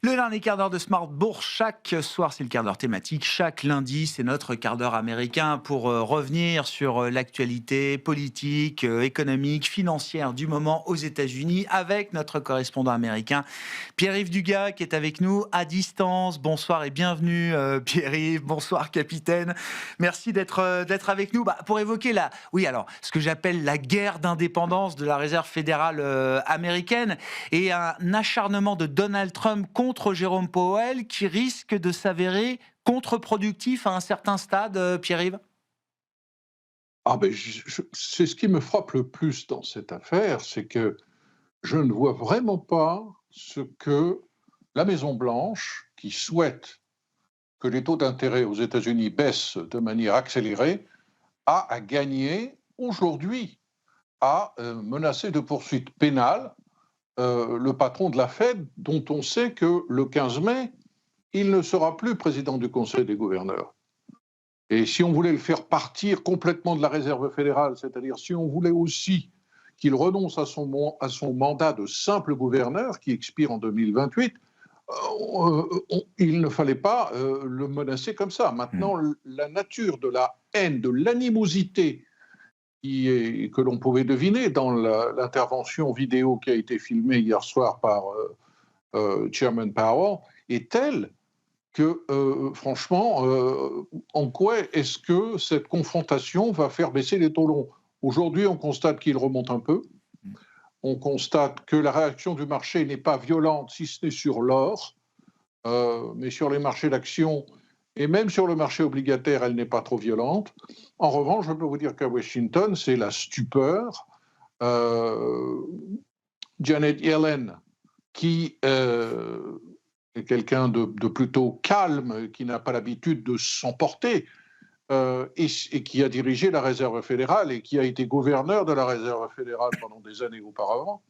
Le dernier quart d'heure de Smart Bourse, chaque soir c'est le quart d'heure thématique, chaque lundi c'est notre quart d'heure américain pour revenir sur l'actualité politique, économique, financière du moment aux États-Unis avec notre correspondant américain Pierre-Yves Dugas qui est avec nous à distance. Bonsoir et bienvenue Pierre-Yves, bonsoir capitaine. Merci d'être avec nous pour évoquer ce que j'appelle la guerre d'indépendance de la Réserve fédérale américaine et un acharnement de Donald Trump contre Jérôme Powell qui risque de s'avérer contre-productif à un certain stade, Pierre-Yves? C'est ce qui me frappe le plus dans cette affaire, c'est que je ne vois vraiment pas ce que la Maison-Blanche, qui souhaite que les taux d'intérêt aux États-Unis baissent de manière accélérée, a à gagner aujourd'hui à menacer de poursuites pénales le patron de la Fed, dont on sait que le 15 mai, il ne sera plus président du Conseil des gouverneurs. Et si on voulait le faire partir complètement de la Réserve fédérale, c'est-à-dire si on voulait aussi qu'il renonce à son mandat de simple gouverneur qui expire en 2028, il ne fallait pas le menacer comme ça. Maintenant, la nature de la haine, de l'animosité que l'on pouvait deviner dans l'intervention vidéo qui a été filmée hier soir par Chairman Powell est telle que, franchement, en quoi est-ce que cette confrontation va faire baisser les taux longs? Aujourd'hui, on constate qu'ils remontent un peu. On constate que la réaction du marché n'est pas violente, si ce n'est sur l'or, mais sur les marchés d'actions et même sur le marché obligataire, elle n'est pas trop violente. En revanche, je peux vous dire qu'à Washington, c'est la stupeur. Janet Yellen, qui est quelqu'un de plutôt calme, qui n'a pas l'habitude de s'emporter, et qui a dirigé la Réserve fédérale et qui a été gouverneur de la Réserve fédérale pendant des années auparavant,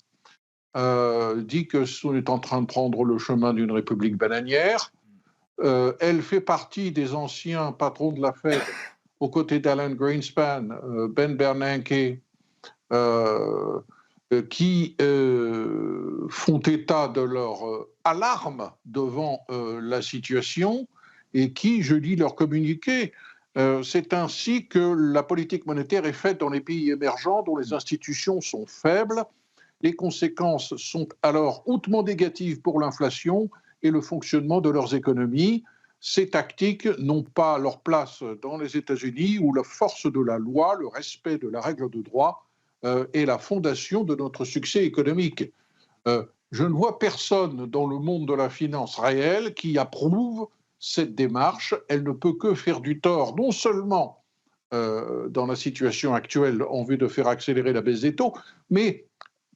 dit que on est en train de prendre le chemin d'une république bananière. Elle fait partie des anciens patrons de la Fed, aux côtés d'Alan Greenspan, Ben Bernanke, qui font état de leur alarme devant la situation et qui, je lis leur communiqué, c'est ainsi que la politique monétaire est faite dans les pays émergents dont les institutions sont faibles. Les conséquences sont alors hautement négatives pour l'inflation et le fonctionnement de leurs économies. Ces tactiques n'ont pas leur place dans les États-Unis où la force de la loi, le respect de la règle de droit est la fondation de notre succès économique. Je ne vois personne dans le monde de la finance réelle qui approuve cette démarche. Elle ne peut que faire du tort, non seulement dans la situation actuelle en vue de faire accélérer la baisse des taux, mais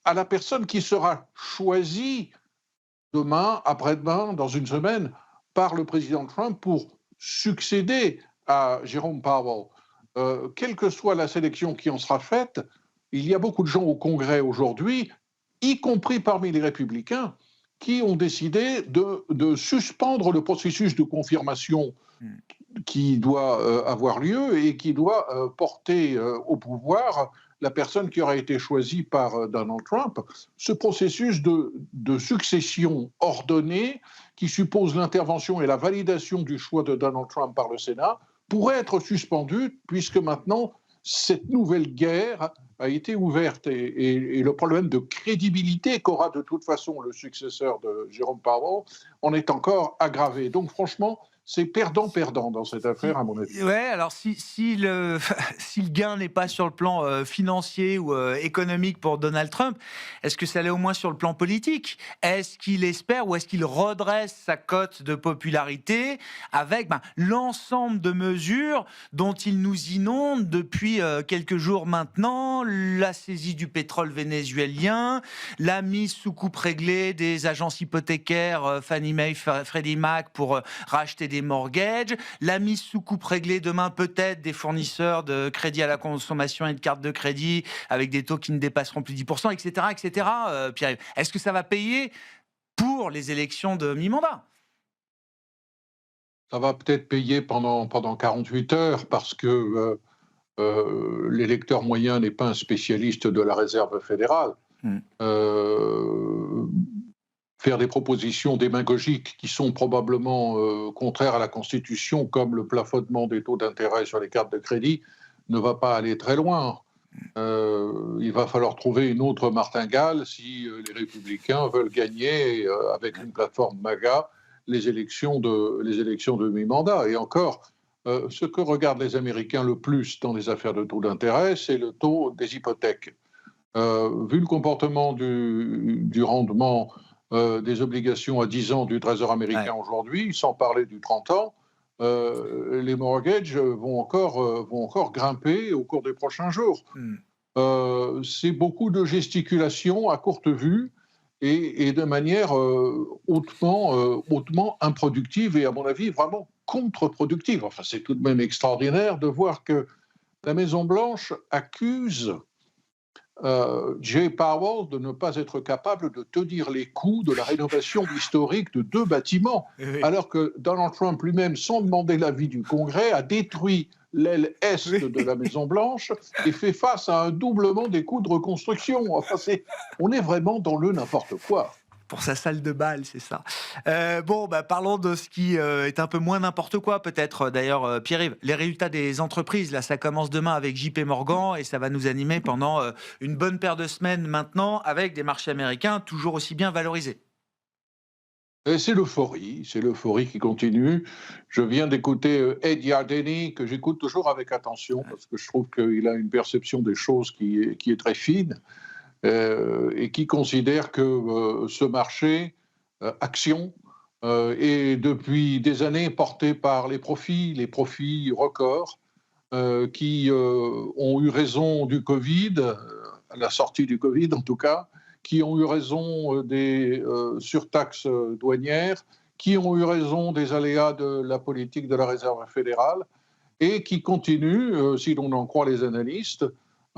à la personne qui sera choisie demain, après-demain, dans une semaine, par le président Trump pour succéder à Jérôme Powell. Quelle que soit la sélection qui en sera faite, il y a beaucoup de gens au Congrès aujourd'hui, y compris parmi les républicains, qui ont décidé de suspendre le processus de confirmation qui doit avoir lieu et qui doit porter au pouvoir la personne qui aura été choisie par Donald Trump. Ce processus de succession ordonnée, qui suppose l'intervention et la validation du choix de Donald Trump par le Sénat, pourrait être suspendu puisque maintenant cette nouvelle guerre a été ouverte et le problème de crédibilité qu'aura de toute façon le successeur de Jérôme Powell en est encore aggravé. Donc franchement, c'est perdant-perdant dans cette affaire, à mon avis. Ouais, alors si le si le gain n'est pas sur le plan, financier ou, économique pour Donald Trump, est-ce que ça l'est au moins sur le plan politique? Est-ce qu'il espère ou est-ce qu'il redresse sa cote de popularité avec, l'ensemble de mesures dont il nous inonde depuis, quelques jours maintenant? La saisie du pétrole vénézuélien, la mise sous coupe réglée des agences hypothécaires, Fannie Mae, Freddie Mac pour, racheter des mortgages, la mise sous coupe réglée demain peut-être des fournisseurs de crédit à la consommation et de cartes de crédit avec des taux qui ne dépasseront plus 10%, etc., etc. Pierre, est-ce que ça va payer pour les élections de mi-mandat? Ça va peut-être payer pendant 48 heures parce que l'électeur moyen n'est pas un spécialiste de la Réserve fédérale. Mmh. Euh, faire des propositions démagogiques qui sont probablement contraires à la Constitution, comme le plafonnement des taux d'intérêt sur les cartes de crédit, ne va pas aller très loin. Il va falloir trouver une autre martingale si les Républicains veulent gagner avec une plateforme MAGA les élections de mi-mandat. Et encore, ce que regardent les Américains le plus dans les affaires de taux d'intérêt, c'est le taux des hypothèques. Vu le comportement du rendement des obligations à 10 ans du Trésor américain aujourd'hui, sans parler du 30 ans, les mortgages vont encore grimper au cours des prochains jours. C'est beaucoup de gesticulation à courte vue et de manière hautement improductive et, à mon avis, vraiment contre-productive. Enfin, c'est tout de même extraordinaire de voir que la Maison-Blanche accuse Jay Powell de ne pas être capable de tenir les coûts de la rénovation historique de 2 bâtiments, alors que Donald Trump lui-même, sans demander l'avis du Congrès, a détruit l'aile est de la Maison-Blanche et fait face à un doublement des coûts de reconstruction. Enfin, on est vraiment dans le n'importe quoi. Pour sa salle de bal, c'est ça. Parlons de ce qui est un peu moins n'importe quoi, peut-être. D'ailleurs, Pierre-Yves, les résultats des entreprises, là, ça commence demain avec JP Morgan et ça va nous animer pendant une bonne paire de semaines maintenant, avec des marchés américains toujours aussi bien valorisés. Et c'est l'euphorie qui continue. Je viens d'écouter Ed Yardeni, que j'écoute toujours avec attention, parce que je trouve qu'il a une perception des choses qui est très fine. Et qui considère que ce marché action est depuis des années porté par les profits records, qui ont eu raison du Covid, à la sortie du Covid en tout cas, qui ont eu raison des surtaxes douanières, qui ont eu raison des aléas de la politique de la Réserve fédérale, et qui continuent, si l'on en croit les analystes,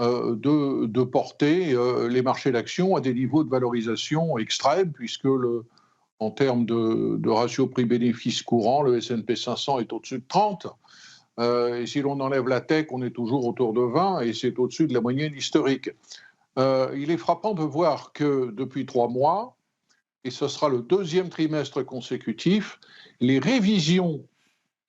de porter les marchés d'actions à des niveaux de valorisation extrêmes, puisque en termes de ratio prix-bénéfice courant, le S&P 500 est au-dessus de 30. Et si l'on enlève la tech, on est toujours autour de 20, et c'est au-dessus de la moyenne historique. Il est frappant de voir que depuis 3 mois, et ce sera le 2e trimestre consécutif, les révisions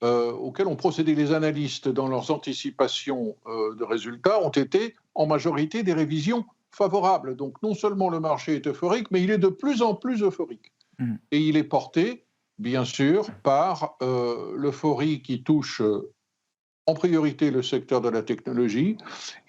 auxquelles ont procédé les analystes dans leurs anticipations de résultats ont été en majorité des révisions favorables. Donc non seulement le marché est euphorique, mais il est de plus en plus euphorique. Et il est porté, bien sûr, par l'euphorie qui touche en priorité le secteur de la technologie,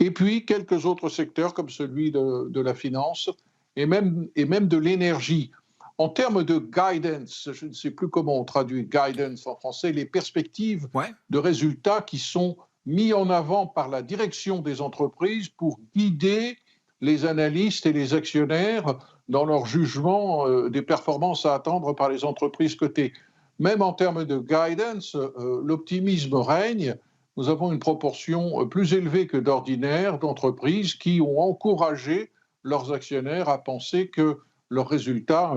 et puis quelques autres secteurs comme celui de la finance et même de l'énergie. En termes de guidance, je ne sais plus comment on traduit guidance en français, les perspectives de résultats qui sont mis en avant par la direction des entreprises pour guider les analystes et les actionnaires dans leur jugement des performances à attendre par les entreprises cotées. Même en termes de guidance, l'optimisme règne. Nous avons une proportion plus élevée que d'ordinaire d'entreprises qui ont encouragé leurs actionnaires à penser que leurs résultats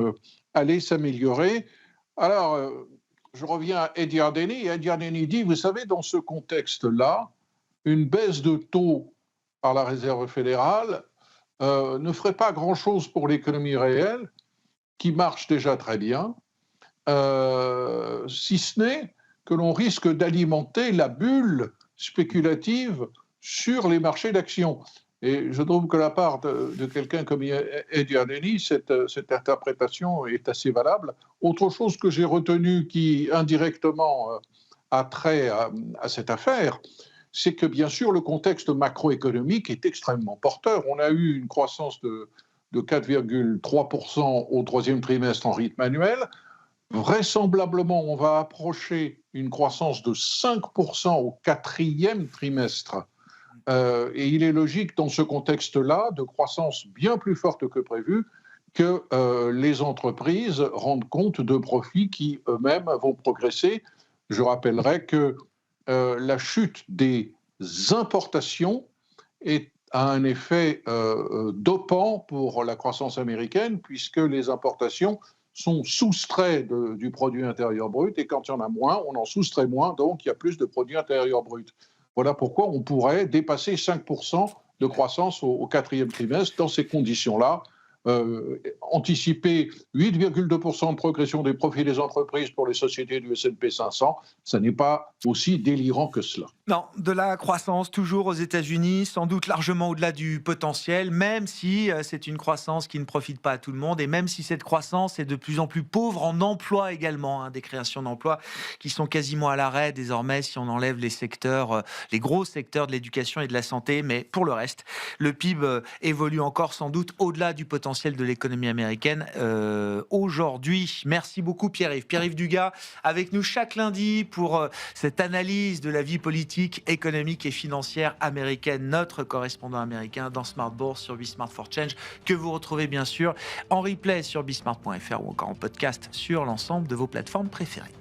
allaient s'améliorer. Alors, je reviens à Ed Yardeni. Ed Yardeni dit, vous savez, dans ce contexte-là, une baisse de taux par la Réserve fédérale ne ferait pas grand-chose pour l'économie réelle, qui marche déjà très bien, si ce n'est que l'on risque d'alimenter la bulle spéculative sur les marchés d'actions. Et je trouve que de la part de quelqu'un comme Ed Yardeni, cette interprétation est assez valable. Autre chose que j'ai retenue qui indirectement a trait à cette affaire, c'est que bien sûr le contexte macroéconomique est extrêmement porteur. On a eu une croissance de 4,3% au 3e trimestre en rythme annuel. Vraisemblablement, on va approcher une croissance de 5% au 4e trimestre. Et il est logique, dans ce contexte-là, de croissance bien plus forte que prévu, que les entreprises rendent compte de profits qui eux-mêmes vont progresser. Je rappellerai que la chute des importations a un effet dopant pour la croissance américaine, puisque les importations sont soustraits du produit intérieur brut, et quand il y en a moins, on en soustrait moins, donc il y a plus de produit intérieur brut. Voilà pourquoi on pourrait dépasser 5% de croissance au 4e trimestre. Dans ces conditions-là, anticiper 8,2% de progression des profits des entreprises pour les sociétés du S&P 500, ça n'est pas aussi délirant que cela. Non, de la croissance toujours aux États-Unis, sans doute largement au-delà du potentiel, même si c'est une croissance qui ne profite pas à tout le monde, et même si cette croissance est de plus en plus pauvre en emploi également, des créations d'emplois qui sont quasiment à l'arrêt désormais si on enlève les secteurs, les gros secteurs de l'éducation et de la santé, mais pour le reste, le PIB évolue encore sans doute au-delà du potentiel de l'économie américaine aujourd'hui. Merci beaucoup Pierre-Yves. Pierre-Yves Dugas avec nous chaque lundi pour cette analyse de la vie politique, économique et financière américaine, notre correspondant américain dans Smart Bourse sur Bismart for Change, que vous retrouvez bien sûr en replay sur bismart.fr ou encore en podcast sur l'ensemble de vos plateformes préférées.